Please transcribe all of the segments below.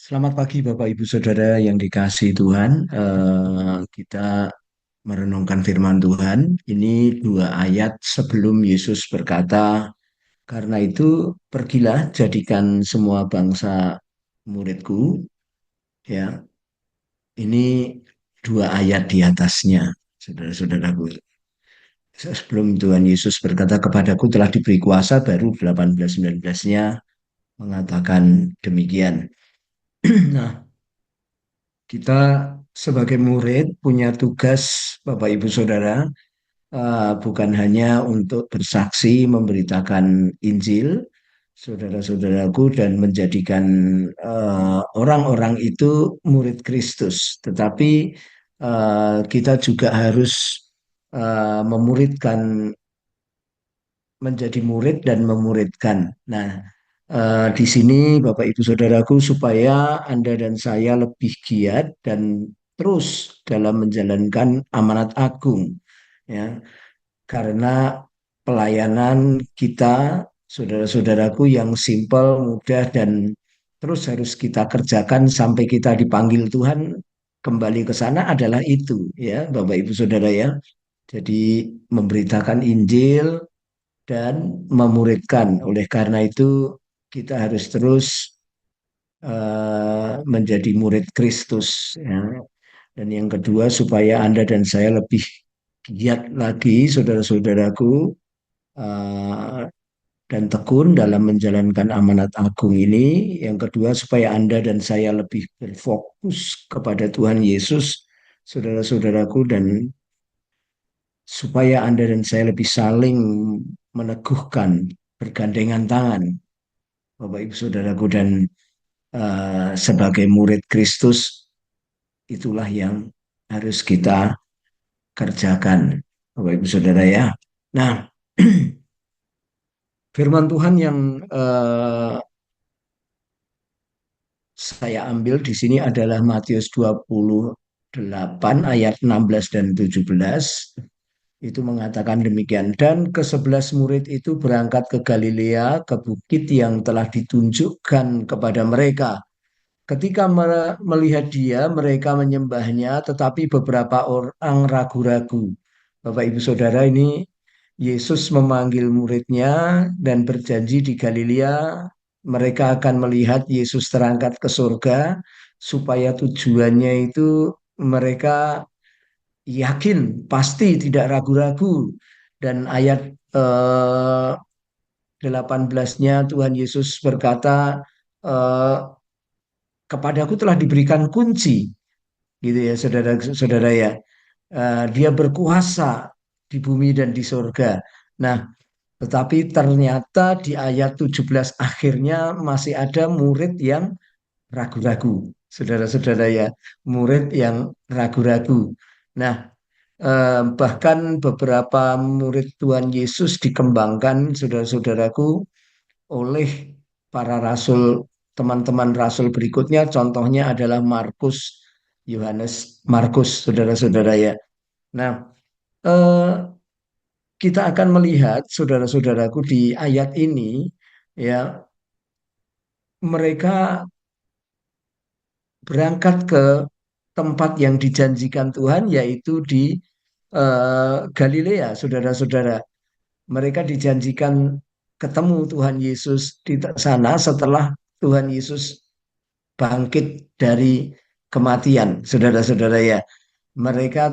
Selamat pagi Bapak Ibu Saudara yang dikasihi Tuhan. Kita merenungkan firman Tuhan. Ini dua ayat sebelum Yesus berkata, karena itu pergilah jadikan semua bangsa muridku. Ya, ini dua ayat di atasnya, saudara-saudaraku. Sebelum Tuhan Yesus berkata kepadaku telah diberi kuasa, baru 18-19-nya mengatakan demikian. Nah, kita sebagai murid punya tugas, Bapak Ibu Saudara, bukan hanya untuk bersaksi, memberitakan Injil, saudara-saudaraku, dan menjadikan orang-orang itu murid Kristus, tetapi kita juga harus memuridkan, menjadi murid dan memuridkan. Nah, di sini Bapak Ibu Saudaraku supaya Anda dan saya lebih giat dan terus dalam menjalankan amanat agung, ya, karena pelayanan kita, saudara-saudaraku, yang simpel, mudah, dan terus harus kita kerjakan sampai kita dipanggil Tuhan kembali ke sana adalah itu, ya Bapak Ibu Saudara, ya. Jadi memberitakan Injil dan memuridkan. Oleh karena itu kita harus terus menjadi murid Kristus, ya. Dan yang kedua supaya Anda dan saya lebih giat lagi, saudara-saudaraku, eh, dan tekun dalam menjalankan amanat agung ini. Yang kedua supaya Anda dan saya lebih berfokus kepada Tuhan Yesus, saudara-saudaraku, dan supaya Anda dan saya lebih saling meneguhkan, bergandengan tangan, Bapak Ibu Saudaraku, dan sebagai murid Kristus itulah yang harus kita kerjakan, Bapak Ibu Saudara, ya. Nah, firman Tuhan yang saya ambil di sini adalah Matius 28 ayat 16 dan 17. Itu mengatakan demikian. Dan ke-11 murid itu berangkat ke Galilea, ke bukit yang telah ditunjukkan kepada mereka. Ketika melihat dia, mereka menyembahnya, tetapi beberapa orang ragu-ragu. Bapak Ibu Saudara, ini Yesus memanggil muridnya dan berjanji di Galilea mereka akan melihat Yesus terangkat ke surga, supaya tujuannya itu mereka yakin, pasti, tidak ragu-ragu. Dan ayat 18-nya Tuhan Yesus berkata, eh, kepadaku telah diberikan kunci, gitu ya, saudara-saudara, ya. Dia berkuasa di bumi dan di surga. Nah, tetapi ternyata di ayat 17 akhirnya masih ada murid yang ragu-ragu. Saudara-saudara, ya, murid yang ragu-ragu. Nah, bahkan beberapa murid Tuhan Yesus dikembangkan, saudara-saudaraku, oleh para rasul, teman-teman rasul berikutnya. Contohnya adalah Markus, Yohanes, Markus, saudara-saudara, ya. Nah, eh, kita akan melihat, saudara-saudaraku, di ayat ini, ya, mereka berangkat ke tempat yang dijanjikan Tuhan, yaitu di Galilea, saudara-saudara. Mereka dijanjikan ketemu Tuhan Yesus di sana setelah Tuhan Yesus bangkit dari kematian, saudara-saudara, ya. Mereka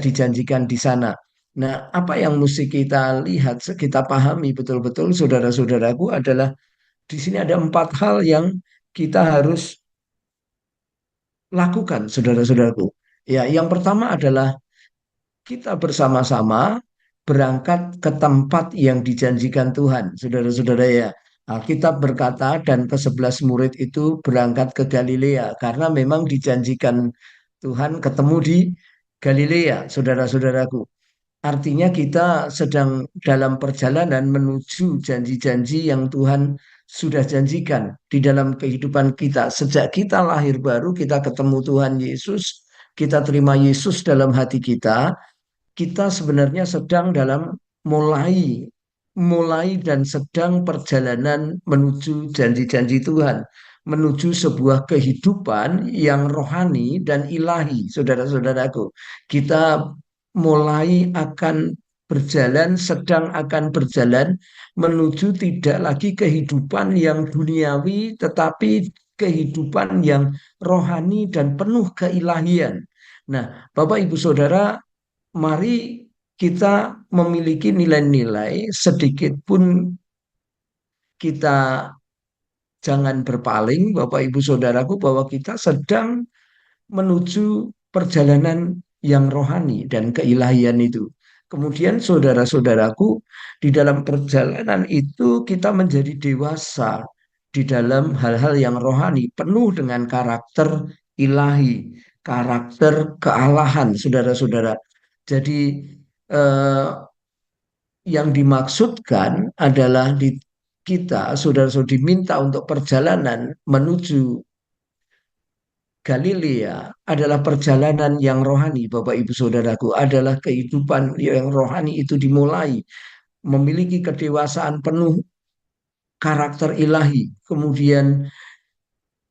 dijanjikan di sana. Nah, apa yang mesti kita lihat, kita pahami betul-betul, saudara-saudaraku, adalah di sini ada empat hal yang kita harus lakukan, saudara-saudaraku. Ya, yang pertama adalah kita bersama-sama berangkat ke tempat yang dijanjikan Tuhan, saudara-saudara, ya. Alkitab berkata, dan ke-11 murid itu berangkat ke Galilea, karena memang dijanjikan Tuhan ketemu di Galilea, saudara-saudaraku. Artinya kita sedang dalam perjalanan menuju janji-janji yang Tuhan sudah janjikan di dalam kehidupan kita. Sejak kita lahir baru, kita ketemu Tuhan Yesus, kita terima Yesus dalam hati kita sebenarnya sedang dalam mulai mulai dan sedang perjalanan menuju janji-janji Tuhan, menuju sebuah kehidupan yang rohani dan ilahi, saudara-saudaraku. Kita mulai akan berjalan, sedang akan berjalan menuju tidak lagi kehidupan yang duniawi, tetapi kehidupan yang rohani dan penuh keilahian. Nah, Bapak Ibu Saudara, mari kita memiliki nilai-nilai sedikit pun kita jangan berpaling, Bapak Ibu Saudaraku, bahwa kita sedang menuju perjalanan yang rohani dan keilahian itu. Kemudian saudara-saudaraku, di dalam perjalanan itu kita menjadi dewasa di dalam hal-hal yang rohani, penuh dengan karakter ilahi, karakter kealahan, saudara-saudara. Jadi eh, yang dimaksudkan adalah kita, saudara-saudara, diminta untuk perjalanan menuju Galilea adalah perjalanan yang rohani, Bapak Ibu Saudaraku, adalah kehidupan yang rohani itu dimulai, memiliki kedewasaan penuh karakter ilahi. Kemudian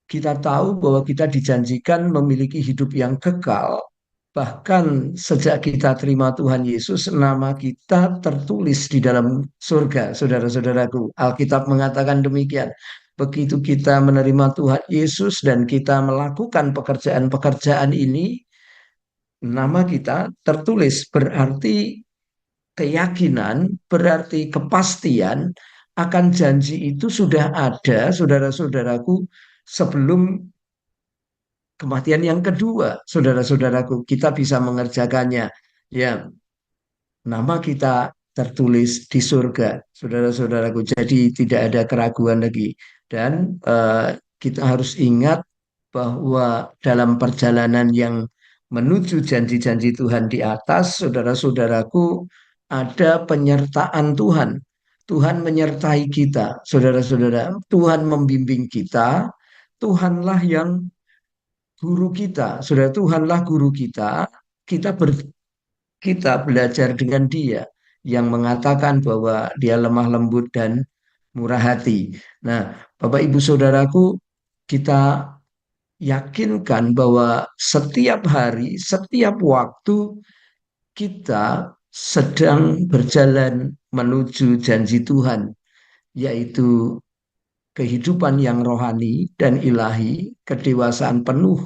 kita tahu bahwa kita dijanjikan memiliki hidup yang kekal. Bahkan sejak kita terima Tuhan Yesus, nama kita tertulis di dalam surga, saudara-saudaraku. Alkitab mengatakan demikian. Begitu kita menerima Tuhan Yesus dan kita melakukan pekerjaan-pekerjaan ini, nama kita tertulis, berarti keyakinan, berarti kepastian akan janji itu sudah ada, saudara-saudaraku, sebelum kematian yang kedua, saudara-saudaraku, kita bisa mengerjakannya. Ya, nama kita tertulis di surga, saudara-saudaraku. Jadi tidak ada keraguan lagi. Dan kita harus ingat bahwa dalam perjalanan yang menuju janji-janji Tuhan di atas, saudara-saudaraku, ada penyertaan Tuhan. Tuhan menyertai kita, saudara-saudara. Tuhan membimbing kita. Tuhanlah yang guru kita, saudara. Tuhanlah guru kita. Kita belajar dengan Dia yang mengatakan bahwa Dia lemah lembut dan murah hati. Nah, Bapak Ibu Saudaraku, kita yakinkan bahwa setiap hari, setiap waktu kita sedang berjalan menuju janji Tuhan, yaitu kehidupan yang rohani dan ilahi, kedewasaan penuh.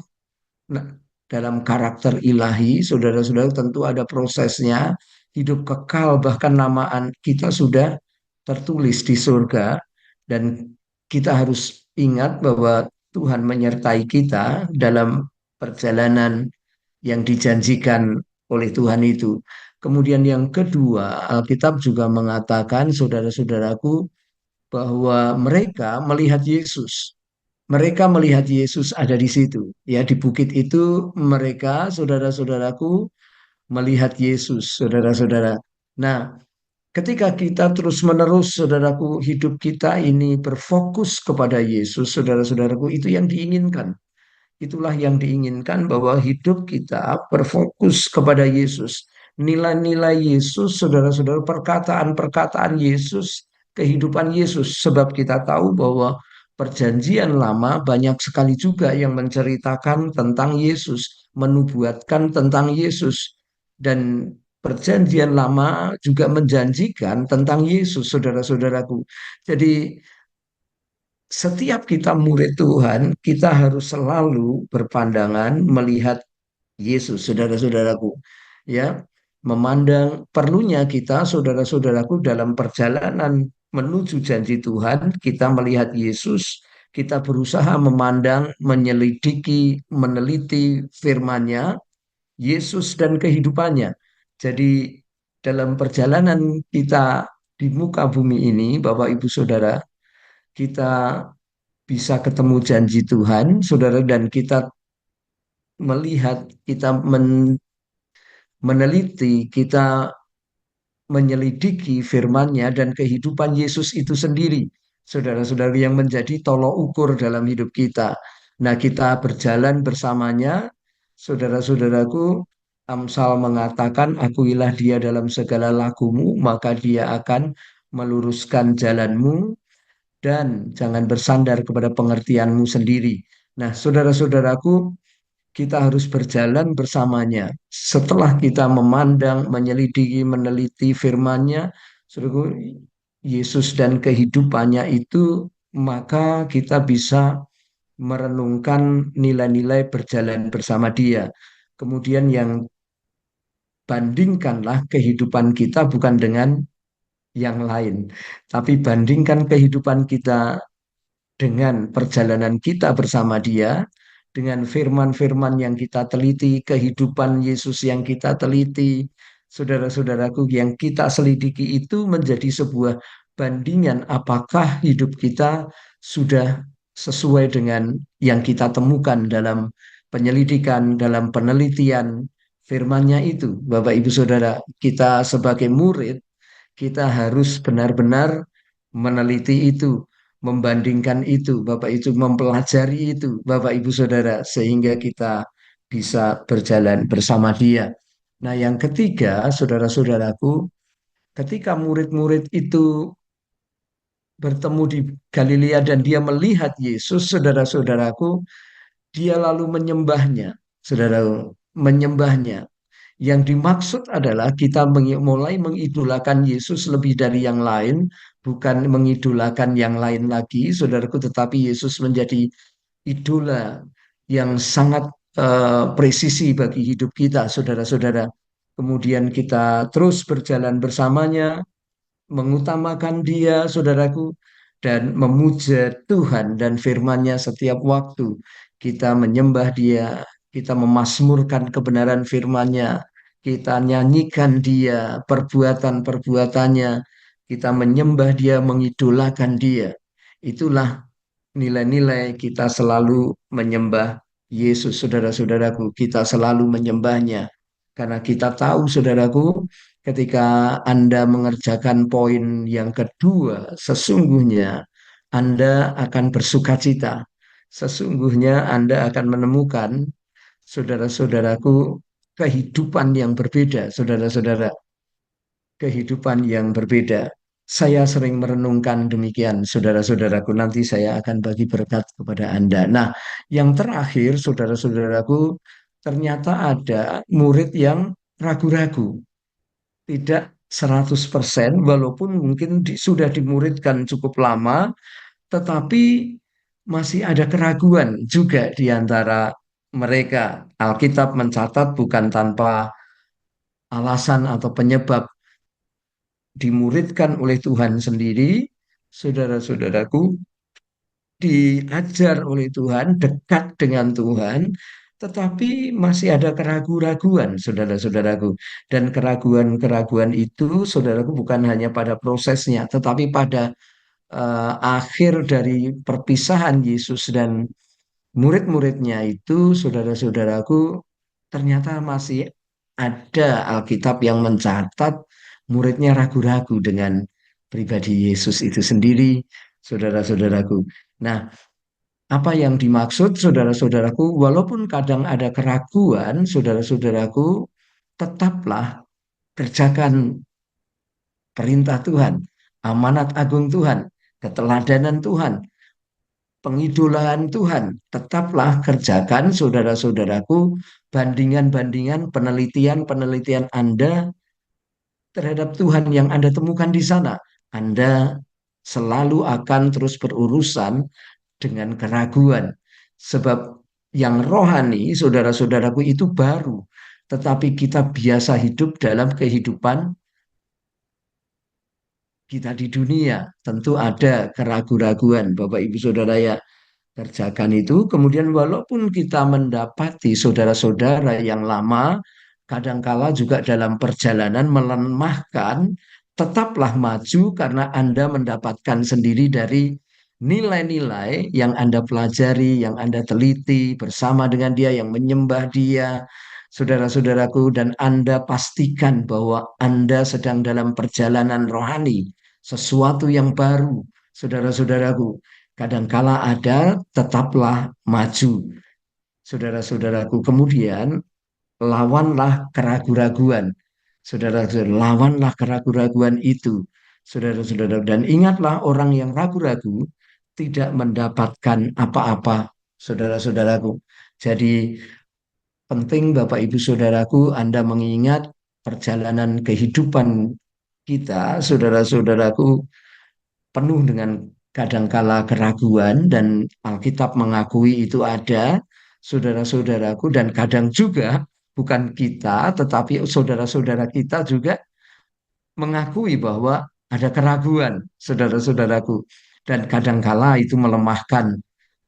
Nah, dalam karakter ilahi, saudara-saudara, tentu ada prosesnya. Hidup kekal, bahkan namaan kita sudah tertulis di surga. Dan kita harus ingat bahwa Tuhan menyertai kita dalam perjalanan yang dijanjikan oleh Tuhan itu. Kemudian yang kedua, Alkitab juga mengatakan, saudara-saudaraku, bahwa mereka melihat Yesus. Mereka melihat Yesus ada di situ. Ya, di bukit itu mereka, saudara-saudaraku, melihat Yesus, saudara-saudara. Nah, ketika kita terus-menerus, saudaraku, hidup kita ini berfokus kepada Yesus, saudara-saudaraku, itu yang diinginkan. Itulah yang diinginkan, bahwa hidup kita berfokus kepada Yesus. Nilai-nilai Yesus, saudara-saudara, perkataan-perkataan Yesus, kehidupan Yesus. Sebab kita tahu bahwa perjanjian lama banyak sekali juga yang menceritakan tentang Yesus, menubuatkan tentang Yesus. Dan perjanjian lama juga menjanjikan tentang Yesus, saudara-saudaraku. Jadi setiap kita murid Tuhan, kita harus selalu berpandangan melihat Yesus, saudara-saudaraku. Ya, memandang perlunya kita, saudara-saudaraku, dalam perjalanan menuju janji Tuhan, kita melihat Yesus, kita berusaha memandang, menyelidiki, meneliti firman-Nya, Yesus dan kehidupannya. Jadi dalam perjalanan kita di muka bumi ini, Bapak Ibu Saudara, kita bisa ketemu janji Tuhan, saudara, dan kita melihat, kita meneliti, kita menyelidiki firman-Nya dan kehidupan Yesus itu sendiri, saudara-saudara, yang menjadi tolok ukur dalam hidup kita. Nah, kita berjalan bersamanya, saudara-saudaraku. Amsal mengatakan, akuilah dia dalam segala lakumu, maka dia akan meluruskan jalanmu, dan jangan bersandar kepada pengertianmu sendiri. Nah, saudara-saudaraku, kita harus berjalan bersamanya. Setelah kita memandang, menyelidiki, meneliti firman-Nya, saudaraku, Yesus dan kehidupannya itu, maka kita bisa merenungkan nilai-nilai berjalan bersama Dia. Kemudian yang bandingkanlah kehidupan kita bukan dengan yang lain, tapi bandingkan kehidupan kita dengan perjalanan kita bersama Dia, dengan firman-firman yang kita teliti, kehidupan Yesus yang kita teliti, saudara-saudaraku, yang kita selidiki itu menjadi sebuah bandingan apakah hidup kita sudah sesuai dengan yang kita temukan dalam penyelidikan, dalam penelitian firman-Nya itu. Bapak Ibu Saudara, kita sebagai murid, kita harus benar-benar meneliti itu, membandingkan itu, Bapak itu mempelajari itu, Bapak Ibu Saudara, sehingga kita bisa berjalan bersama Dia. Nah, yang ketiga, saudara-saudaraku, ketika murid-murid itu bertemu di Galilea dan dia melihat Yesus, saudara-saudaraku, dia lalu menyembahnya, saudara, menyembahnya. Yang dimaksud adalah kita mulai mengidolakan Yesus lebih dari yang lain, bukan mengidolakan yang lain lagi, saudaraku, tetapi Yesus menjadi idola yang sangat presisi bagi hidup kita, saudara-saudara. Kemudian kita terus berjalan bersamanya, mengutamakan Dia, saudaraku, dan memuja Tuhan dan firman-Nya setiap waktu. Kita menyembah Dia, kita memasmurkan kebenaran firman-Nya, kita nyanyikan Dia, perbuatan-perbuatannya, kita menyembah Dia, mengidolakan Dia. Itulah nilai-nilai kita selalu menyembah Yesus, saudara-saudaraku. Kita selalu menyembahnya. Karena kita tahu, saudaraku, ketika Anda mengerjakan poin yang kedua, sesungguhnya Anda akan bersuka cita. Sesungguhnya Anda akan menemukan, saudara-saudaraku, kehidupan yang berbeda, saudara-saudara, kehidupan yang berbeda. Saya sering merenungkan demikian, saudara-saudaraku. Nanti saya akan bagi berkat kepada Anda. Nah, yang terakhir, saudara-saudaraku, ternyata ada murid yang ragu-ragu. Tidak 100%, walaupun mungkin sudah dimuridkan cukup lama, tetapi masih ada keraguan juga di antara mereka. Alkitab mencatat bukan tanpa alasan atau penyebab dimuridkan oleh Tuhan sendiri, saudara-saudaraku, diajar oleh Tuhan, dekat dengan Tuhan, tetapi masih ada keraguan-keraguan, saudara-saudaraku. Dan keraguan-keraguan itu, saudaraku, bukan hanya pada prosesnya, tetapi pada akhir dari perpisahan Yesus dan murid-muridnya itu, saudara-saudaraku, ternyata masih ada Alkitab yang mencatat muridnya ragu-ragu dengan pribadi Yesus itu sendiri, saudara-saudaraku. Nah, apa yang dimaksud, saudara-saudaraku, walaupun kadang ada keraguan, saudara-saudaraku, tetaplah kerjakan perintah Tuhan, amanat agung Tuhan, keteladanan Tuhan, pengidolaan Tuhan. Tetaplah kerjakan, saudara-saudaraku, bandingan-bandingan, penelitian-penelitian Anda terhadap Tuhan yang Anda temukan di sana. Anda selalu akan terus berurusan dengan keraguan. Sebab yang rohani, saudara-saudaraku, itu baru. Tetapi kita biasa hidup dalam kehidupan kita di dunia. Tentu ada keraguan-raguan, Bapak Ibu Saudara ya. Kerjakan itu. Kemudian walaupun kita mendapati saudara-saudara yang lama, kadangkala juga dalam perjalanan melemahkan, tetaplah maju karena Anda mendapatkan sendiri dari nilai-nilai yang Anda pelajari, yang Anda teliti bersama dengan dia, yang menyembah dia, saudara-saudaraku, dan Anda pastikan bahwa Anda sedang dalam perjalanan rohani, sesuatu yang baru, saudara-saudaraku. Kadangkala ada, tetaplah maju, saudara-saudaraku. Kemudian lawanlah keraguan-raguan, saudara-saudara, lawanlah keraguan-raguan itu. saudara-saudara. Dan ingatlah orang yang ragu-ragu tidak mendapatkan apa-apa, saudara-saudaraku. Jadi penting Bapak Ibu Saudaraku Anda mengingat perjalanan kehidupan kita, saudara-saudaraku, penuh dengan kadangkala keraguan dan Alkitab mengakui itu ada, saudara-saudaraku, dan kadang juga bukan kita, tetapi saudara-saudara kita juga mengakui bahwa ada keraguan, saudara-saudaraku, dan kadangkala itu melemahkan.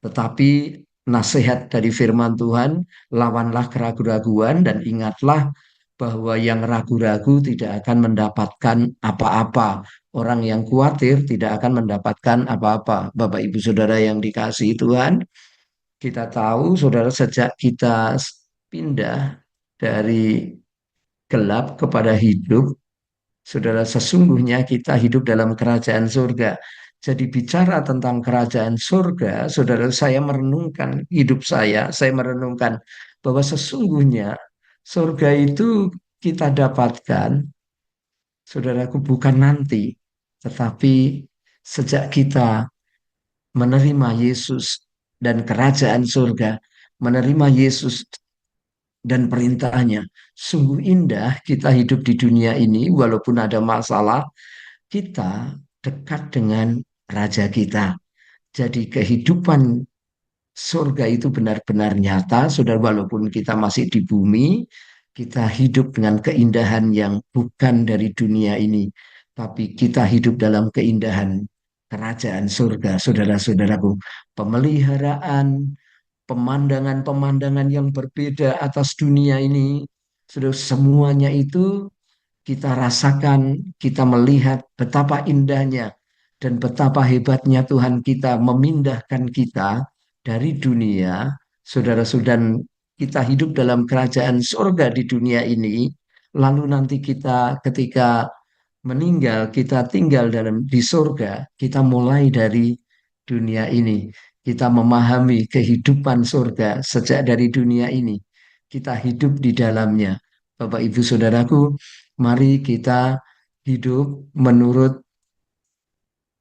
Tetapi nasihat dari firman Tuhan, lawanlah keraguan-raguan dan ingatlah bahwa yang ragu-ragu tidak akan mendapatkan apa-apa. Orang yang khawatir tidak akan mendapatkan apa-apa. Bapak Ibu Saudara yang dikasihi Tuhan, kita tahu saudara sejak kita pindah dari gelap kepada hidup, saudara, sesungguhnya kita hidup dalam kerajaan surga. Jadi bicara tentang kerajaan surga, saudara, saya merenungkan hidup saya merenungkan bahwa sesungguhnya surga itu kita dapatkan, saudaraku, bukan nanti, tetapi sejak kita menerima Yesus dan kerajaan surga, menerima Yesus dan perintahnya. Sungguh indah kita hidup di dunia ini, walaupun ada masalah, kita dekat dengan Raja kita. Jadi kehidupan surga itu benar-benar nyata, saudara, walaupun kita masih di bumi, kita hidup dengan keindahan yang bukan dari dunia ini, tapi kita hidup dalam keindahan kerajaan surga, saudara-saudaraku. Pemeliharaan, pemandangan-pemandangan yang berbeda atas dunia ini, sudah semuanya itu kita rasakan, kita melihat betapa indahnya dan betapa hebatnya Tuhan kita memindahkan kita dari dunia, saudara-saudara, kita hidup dalam kerajaan surga di dunia ini, lalu nanti kita ketika meninggal, kita tinggal dalam di surga, kita mulai dari dunia ini. Kita memahami kehidupan surga sejak dari dunia ini. Kita hidup di dalamnya. Bapak Ibu Saudaraku, mari kita hidup menurut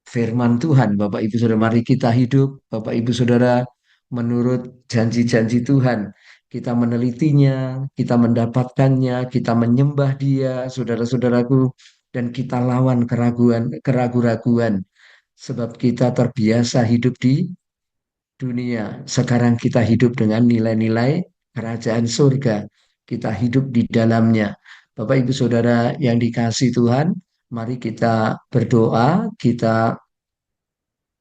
firman Tuhan. Bapak Ibu Saudara, mari kita hidup, Bapak Ibu Saudara, menurut janji-janji Tuhan. Kita menelitinya, kita mendapatkannya, kita menyembah Dia, saudara-saudaraku, dan kita lawan keraguan-keraguan. Sebab kita terbiasa hidup di dunia. Sekarang kita hidup dengan nilai-nilai kerajaan surga. Kita hidup di dalamnya. Bapak Ibu Saudara yang dikasih Tuhan, mari kita berdoa, kita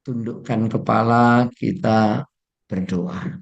tundukkan kepala, kita berdoa.